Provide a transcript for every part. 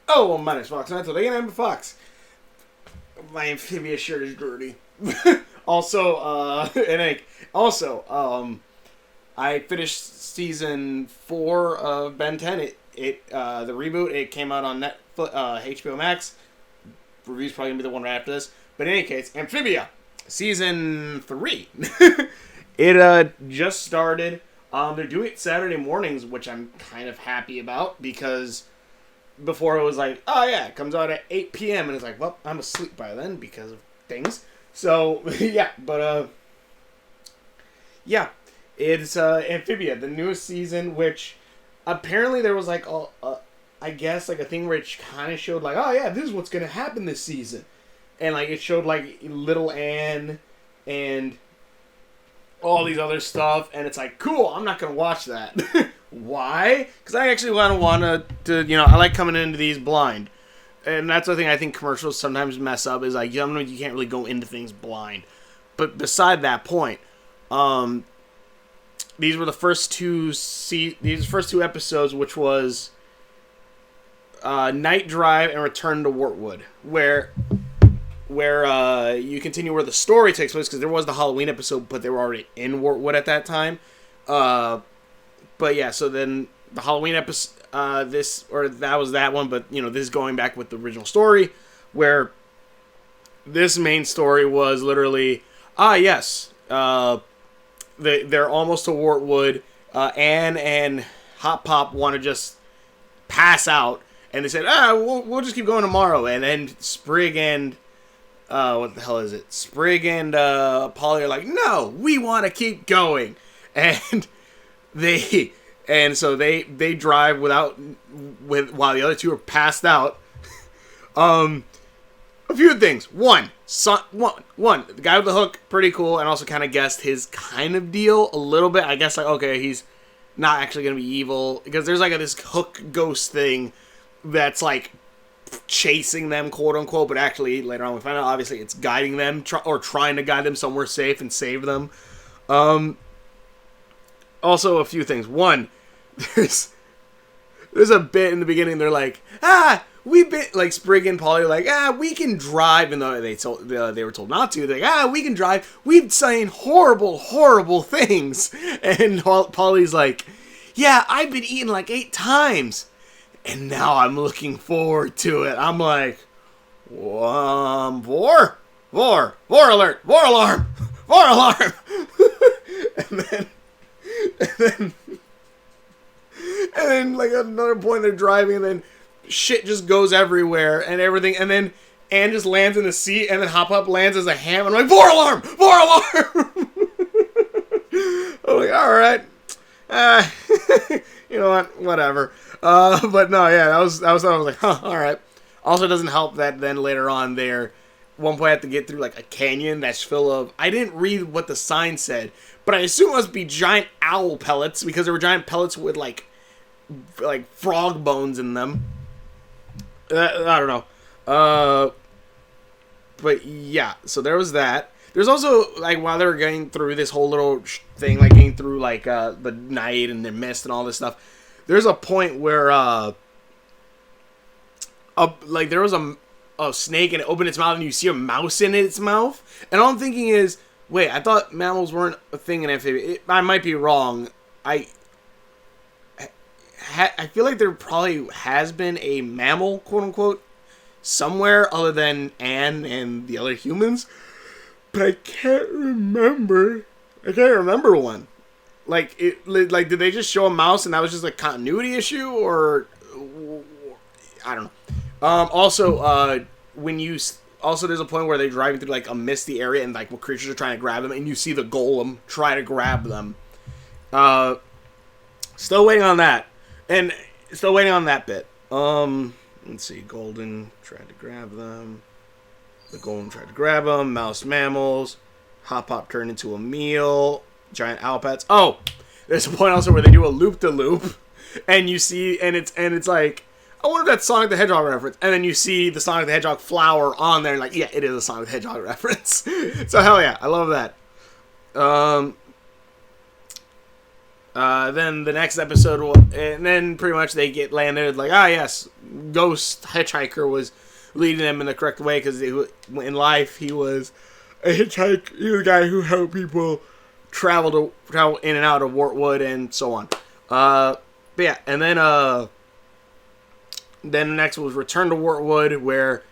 Oh, well, my name's Fox. And today I'm Fox. My Amphibia shirt is dirty. also, I finished season 4 of Ben 10. The reboot. It came out on HBO Max. Review's probably gonna be the one right after this. But in any case, Amphibia season 3. It just started. They're doing it Saturday mornings, which I'm kind of happy about because before it was like, oh yeah, it comes out at 8 p.m. and it's like, well, I'm asleep by then because of things. So yeah, but yeah, it's Amphibia, the newest season, which apparently there was like I guess like a thing where it kind of showed like, oh yeah, this is what's gonna happen this season, and like it showed like little Anne and all these other stuff, and it's like, cool, I'm not gonna watch that. Why? Because I actually want to, I like coming into these blind. And that's the thing I think commercials sometimes mess up, is like, you can't really go into things blind. But beside that point, these were the first two episodes, which was Night Drive and Return to Wartwood, where you continue where the story takes place, because there was the Halloween episode, but they were already in Wartwood at that time. But yeah, so then the Halloween episode, that was that one, but this is going back with the original story, where this main story was literally, yes, they're almost to Wartwood. Anne and Hot Pop want to just pass out, and they said, we'll just keep going tomorrow. And then Sprig and what the hell is it? Sprig and Polly are like, no, we want to keep going, and so they drive while the other two are passed out. A few things. One, the guy with the hook, pretty cool, and also kind of guessed his kind of deal a little bit. I guess like, okay, he's not actually gonna be evil, because there's like this hook ghost thing that's like chasing them, quote unquote, but actually later on we find out obviously it's guiding them or trying to guide them somewhere safe and save them. Also, a few things. One, there's a bit in the beginning. They're like, like Sprig and Polly are like, we can drive, even though they were told not to. They're like, we can drive. We've seen horrible, horrible things. And Polly's like, yeah, I've been eaten like 8 times, and now I'm looking forward to it. I'm like, war alert, war alarm, war alarm. And then, like, at another point, they're driving, and then shit just goes everywhere, and everything, and then Anne just lands in the seat, and then Hop Up lands as a ham, and I'm like, war alarm! War alarm! I'm like, alright. You know what? Whatever. But no, yeah, I was like, huh, alright. Also, it doesn't help that then later on there, one point I have to get through like a canyon that's full of, I didn't read what the sign said, but I assume it must be giant owl pellets, because there were giant pellets with like frog bones in them. I don't know. But yeah, so there was that. There's also, like, while they were going through this whole little thing, like getting through like the night and the mist and all this stuff, there's a point where like there was a snake, and it opened its mouth, and you see a mouse in its mouth. And all I'm thinking is, wait, I thought mammals weren't a thing in Amphibia. I might be wrong. I feel like there probably has been a mammal, quote unquote, somewhere other than Anne and the other humans, but I can't remember. One. Like, did they just show a mouse and that was just a continuity issue, or I don't know. Also, there's a point where they're driving through like a misty area, and like creatures are trying to grab them, and you see the golem try to grab them. Still waiting on that, and still waiting on that bit. Let's see. Golden tried to grab them. The golem tried to grab them. Mouse mammals. Hop Pop turned into a meal. Giant owl pets. Oh, there's a point also where they do a loop de loop, and you see, and it's like, I wonder if that's Sonic the Hedgehog reference. And then you see the Sonic the Hedgehog flower on there, and like, yeah, it is a Sonic the Hedgehog reference. So hell yeah, I love that. Then the next episode, and then pretty much they get landed like, yes, Ghost Hitchhiker was leading them in the correct way because in life he was a hitchhiker. He was a guy who helped people travel in and out of Wartwood and so on. But yeah, and then next was Return to Wartwood, where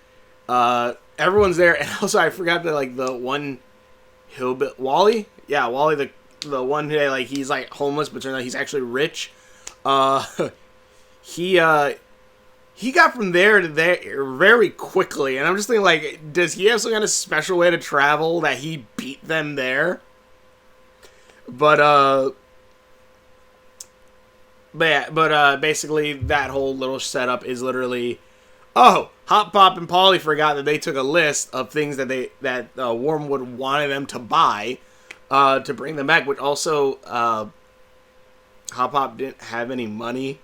everyone's there, and also I forgot that like the one Wally, the one who like he's like homeless, but turns out he's actually rich. He got from there to there very quickly, and I'm just thinking like, does he have some kind of special way to travel that he beat them there? But basically that whole little setup is literally, Hop Pop and Polly forgot that they took a list of things that Wormwood wanted them to buy to bring them back, which also Hop Pop didn't have any money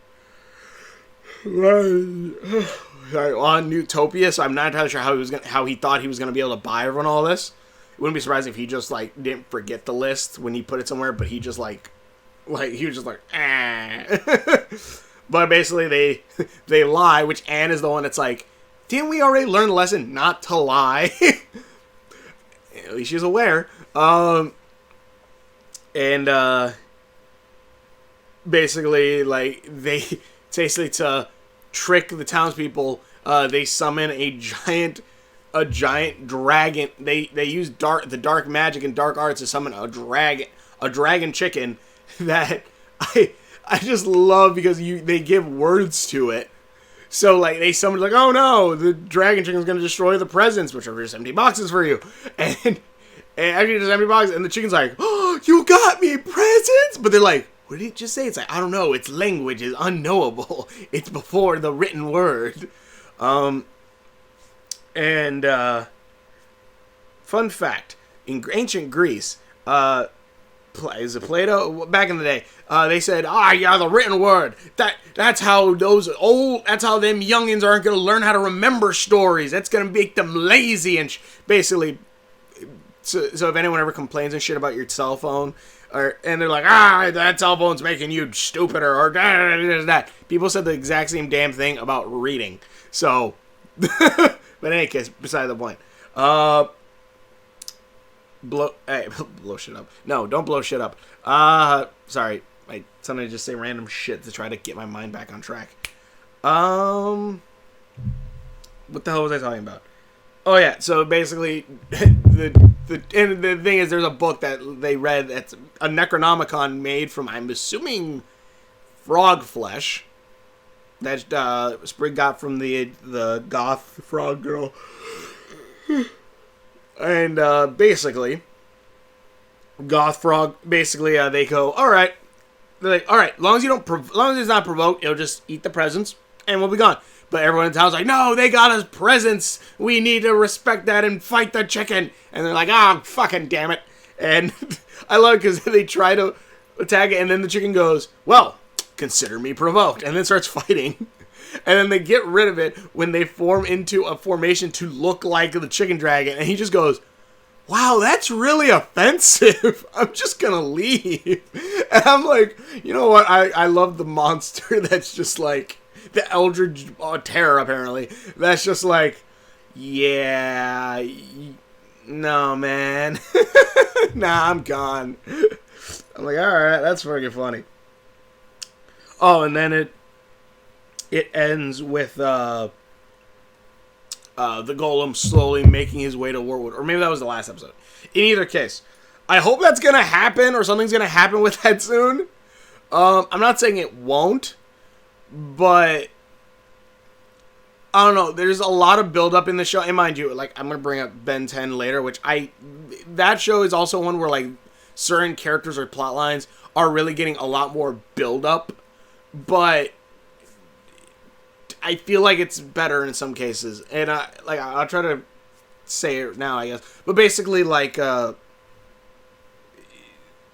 on Utopia, so I'm not entirely sure how he thought he was gonna be able to buy everyone all this. It wouldn't be surprising if he just like didn't forget the list when he put it somewhere, but he just like he was just like, But basically they lie, which Anne is the one that's like, didn't we already learn the lesson not to lie? At least she's aware. Basically, like, basically to trick the townspeople, they summon a giant dragon. They use the dark magic and dark arts to summon a dragon chicken that I just love because they give words to it. So like they summon like, oh no, the dragon chicken is gonna destroy the presents, which are just empty boxes for you, and actually just empty boxes, and the chicken's like, oh, you got me presents, but they're like, what did he just say? It's like, I don't know, its language is unknowable. It's before the written word. Fun fact, in ancient Greece, is it Plato? Back in the day, they said, the written word. That's how them youngins aren't gonna learn how to remember stories. That's gonna make them lazy and basically. So if anyone ever complains and shit about your cell phone, and they're like, that cell phone's making you stupider, or that. People said the exact same damn thing about reading. So, but in any case, beside the point. Blow shit up. No, don't blow shit up. Sorry. I sometimes just say random shit to try to get my mind back on track. What the hell was I talking about? Oh yeah, so basically the thing is, there's a book that they read that's a Necronomicon made from, I'm assuming, frog flesh that Sprig got from the goth frog girl. And basically, Goth Frog, they go, all right. They're like, all right, as long as it's not provoked, it'll just eat the presents and we'll be gone. But everyone in town's like, no, they got us presents. We need to respect that and fight the chicken. And they're like, fucking damn it. And I love it because they try to attack it, and then the chicken goes, well, consider me provoked, and then starts fighting. And then they get rid of it when they form into a formation to look like the chicken dragon. And he just goes, wow, that's really offensive. I'm just going to leave. And I'm like, you know what? I love the monster that's just like the Eldritch Terror, apparently. That's just like, yeah, no, man. Nah, I'm gone. I'm like, all right, that's fucking funny. Oh, and then it ends with the golem slowly making his way to Wartwood. Or maybe that was the last episode. In either case, I hope that's going to happen, or something's going to happen with that soon. I'm not saying it won't, but I don't know. There's a lot of build-up in the show. And mind you, like, I'm going to bring up Ben 10 later, which that show is also one where, like, certain characters or plot lines are really getting a lot more build-up. But I feel like it's better in some cases. And I'll try to say it now, I guess. But basically, like,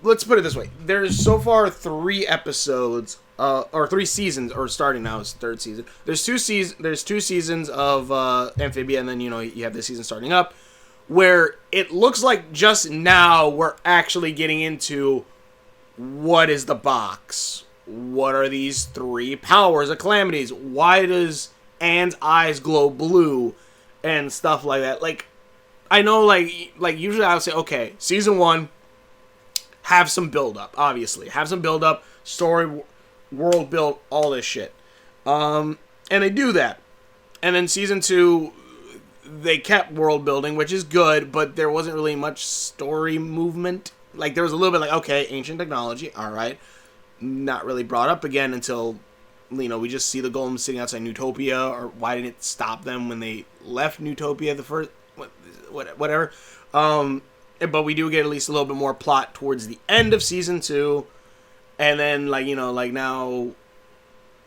let's put it this way. There's so far 3 episodes, or 3 seasons, or starting now is 3rd season. There's 2 seasons of Amphibia, and then, you have this season starting up, where it looks like just now we're actually getting into what is the box? What are these 3 powers of calamities? Why does Anne's eyes glow blue? And stuff like that. Like, I know, like usually I would say, okay, season 1, have some build up, obviously. Have some build up, story, world build, all this shit. And they do that. And then season 2, they kept world building, which is good, but there wasn't really much story movement. Like, there was a little bit like, okay, ancient technology, alright. Not really brought up again until, you know, we just see the golems sitting outside Newtopia, or why didn't it stop them when they left Newtopia the first, whatever. But we do get at least a little bit more plot towards the end of season 2, and then, like, you know, like, now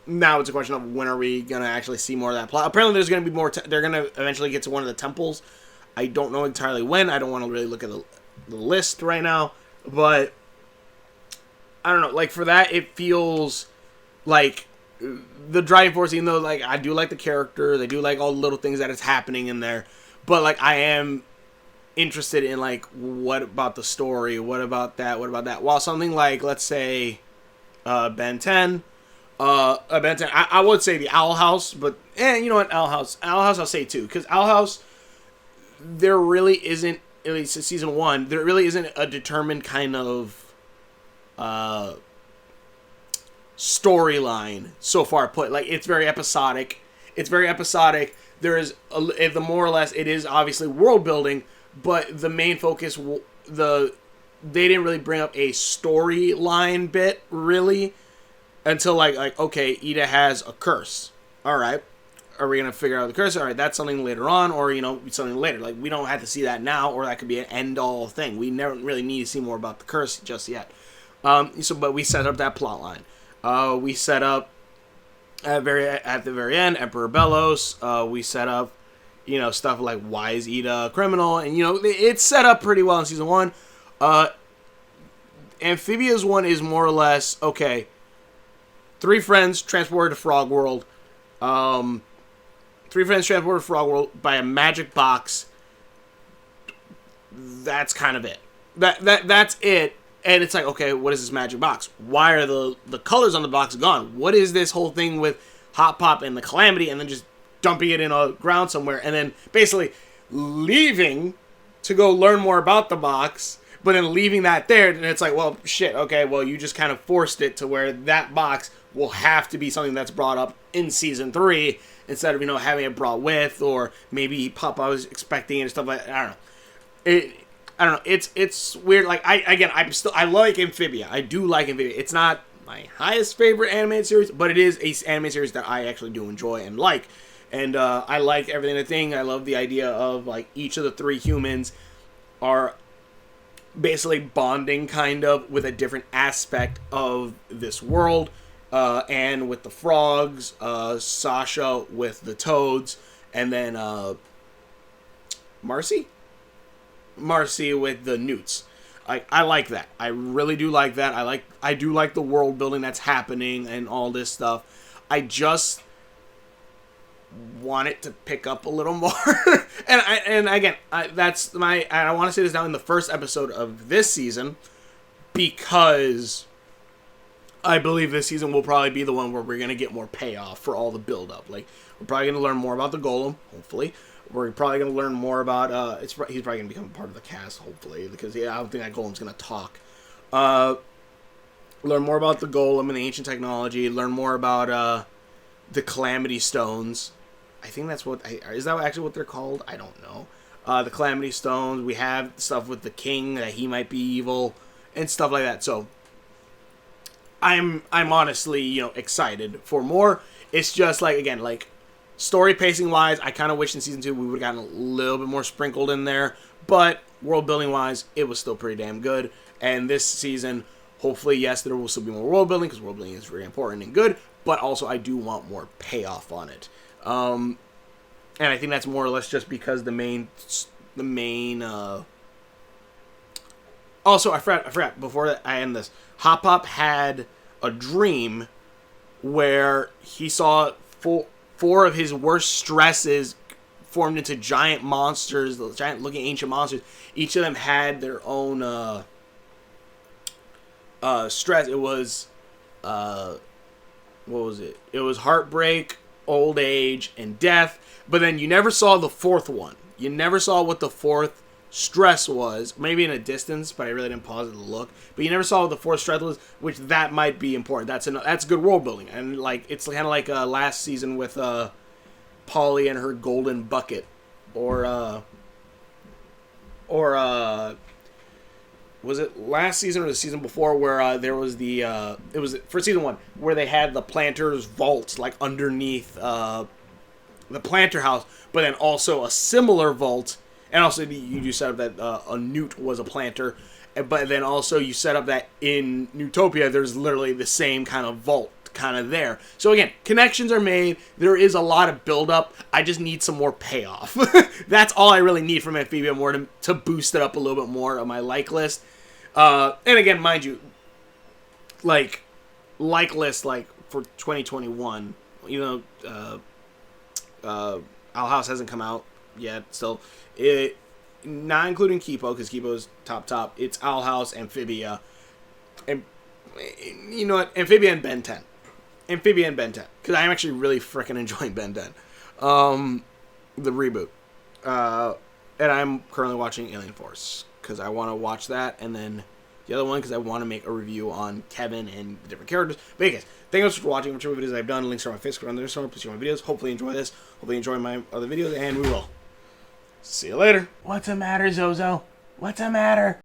it's a question of when are we going to actually see more of that plot. Apparently there's going to be more, they're going to eventually get to one of the temples. I don't know entirely when. I don't want to really look at the list right now, but I don't know, like, for that, it feels like the driving force, even though, like, I do like the characters, I do like all the little things that is happening in there, but, like, I am interested in, like, what about the story, what about that, while something like, let's say, Ben 10, I would say the Owl House, but, you know what, Owl House I'll say too, because Owl House, there really isn't, at least in season 1, there really isn't a determined kind of storyline so far put. Like, it's very episodic. There is the more or less, it is obviously world building, but the main focus, they didn't really bring up a storyline bit really until like okay, Ida has a curse. All right, are we gonna figure out the curse? All right, that's something later on, or, you know, something later. Like, we don't have to see that now, or that could be an end all thing. We never really need to see more about the curse just yet. But we set up that plot line. We set up at the very end Emperor Bellows. We set up, you know, stuff like why is Ida a criminal, and, you know, it's set up pretty well in season 1. Amphibia's one is more or less okay. 3 friends transported to Frog World. 3 friends transported to Frog World by a magic box. That's kind of it. That's it. And it's like, okay, what is this magic box? Why are the colors on the box gone? What is this whole thing with Hot Pop and the Calamity, and then just dumping it in a ground somewhere, and then basically leaving to go learn more about the box, but then leaving that there, and it's like, well, shit, okay, well, you just kind of forced it to where that box will have to be something that's brought up in season 3 instead of, you know, having it brought with, or maybe Papa was expecting it and stuff like that. I don't know. It's weird. Like, I like Amphibia. I do like Amphibia. It's not my highest favorite animated series, but it is a animated series that I actually do enjoy and like. And I like everything in the thing. I love the idea of, like, each of the 3 humans are basically bonding kind of with a different aspect of this world. And with the frogs, Sasha with the toads, and then Marcy with the newts. I like that. I really do like that. I do like the world building that's happening and all this stuff. I just want it to pick up a little more. and again, I want to say this now in the first episode of this season, because I believe this season will probably be the one where we're going to get more payoff for all the build-up. Like, we're probably going to learn more about the Golem, hopefully. We're probably going to learn more about, he's probably going to become part of the cast, hopefully, because, I don't think that Golem's going to talk. Learn more about the Golem and the ancient technology. Learn more about the Calamity Stones. I think that's is that actually what they're called? I don't know. The Calamity Stones. We have stuff with the king, that he might be evil, and stuff like that. So, I'm honestly, excited for more. It's just, like, again, like, story pacing wise, I kind of wish in season 2 we would have gotten a little bit more sprinkled in there, but world building wise, it was still pretty damn good. And this season, hopefully, yes, there will still be more world building, because world building is very important and good, but also I do want more payoff on it. And I think that's more or less just because the main also, I forgot, before I end this, Hop Pop had a dream where he saw four of his worst stresses formed into giant monsters, giant looking ancient monsters. Each of them had their own stress. It was what was it? It was heartbreak, old age, and death. But then you never saw the fourth one. You never saw what the fourth stress was. Maybe in a distance, but I really didn't pause it to look. But you never saw what the fourth stress was, which that might be important. That's good world building, and like it's kind of like last season with Polly and her golden bucket, or was it last season or the season before where there was the it was for season 1 where they had the planter's vault like underneath the planter house, but then also a similar vault, and also you do set up that a newt was a planter, but then also you set up that in Newtopia there's literally the same kind of vault kind of there. So again, connections are made. There is a lot of build up. I just need some more payoff. That's all I really need from Amphibia, more to boost it up a little bit more on my like list. And again, mind you, like list like for 2021, you know, Owl House hasn't come out yet. Still, it not including Kipo because Kipo's top. It's Owl House, Amphibia, and you know what, Amphibia and Ben 10. Amphibia and Ben 10. Because I'm actually really freaking enjoying Ben 10. The reboot. And I'm currently watching Alien Force. Because I want to watch that. And then the other one because I want to make a review on Kevin and the different characters. But anyways, thank you so much for watching. Whichever videos I've done. Links are on my Facebook around there. So please see my videos. Hopefully you enjoy this. Hopefully you enjoy my other videos. And we will. See you later. What's the matter, Zozo? What's the matter?